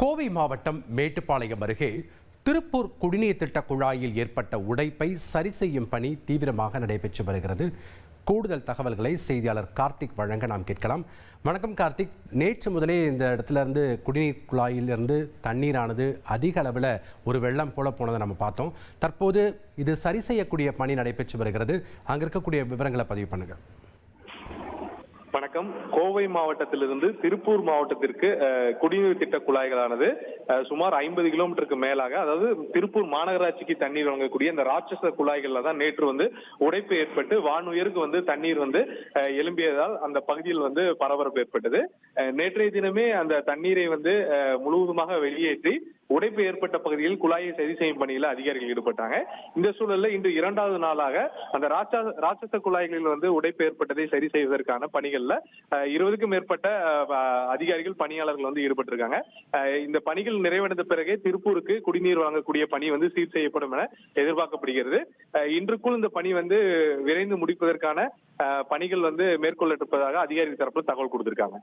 கோவை மாவட்டம் மேட்டுப்பாளையம் அருகே திருப்பூர் குடிநீர் திட்ட குழாயில் ஏற்பட்ட உடைப்பை சரி செய்யும் பணி தீவிரமாக நடைபெற்று வருகிறது. கூடுதல் தகவல்களை செய்தியாளர் கார்த்திக் வழங்க நாம் கேட்கலாம். வணக்கம் கார்த்திக், நேற்று முதலே இந்த இடத்துல இருந்து குடிநீர் குழாயிலிருந்து தண்ணீரானது அதிக அளவில் ஒரு வெள்ளம் போல போனதை நம்ம பார்த்தோம். தற்போது இது சரி செய்யக்கூடிய பணி நடைபெற்று வருகிறது. அங்கே இருக்கக்கூடிய விவரங்களை பதிவு பண்ணுங்க. வணக்கம். கோவை மாவட்டத்திலிருந்து திருப்பூர் மாவட்டத்திற்கு குடிநீர் திட்ட குழாய்களானது சுமார் 50 கிலோமீட்டருக்கு மேலாக, அதாவது திருப்பூர் மாநகராட்சிக்கு தண்ணீர் வழங்கக்கூடிய இந்த ராட்சச குழாய்கள்ல தான் நேற்று உடைப்பு ஏற்பட்டு வானுயருக்கு தண்ணீர் எழும்பியதால் அந்த பகுதியில் பரபரப்பு ஏற்பட்டது. நேற்றைய தினமே அந்த தண்ணீரை முழுவதுமாக வெளியேற்றி உடைப்பு ஏற்பட்ட பகுதியில் குழாயை சரி செய்யும் பணியில் அதிகாரிகள் ஈடுபட்டாங்க. இந்த சூழல்ல இன்று 2வது நாளாக அந்த ராட்சச குழாய்களில் உடைப்பு ஏற்பட்டதை சரி செய்வதற்கான பணிகள்ல 20க்கும் மேற்பட்ட அதிகாரிகள் பணியாளர்கள் ஈடுபட்டிருக்காங்க. இந்த பணிகள் நிறைவடைந்த பிறகே திருப்பூருக்கு குடிநீர் வழங்கக்கூடிய பணி சீர் செய்யப்படும் என எதிர்பார்க்கப்படுகிறது. இன்றுக்குள் இந்த பணி விரைந்து முடிப்பதற்கான பணிகள் மேற்கொள்ளப்பட்டிருப்பதாக அதிகாரிகள் தரப்புல தகவல் கொடுத்திருக்காங்க.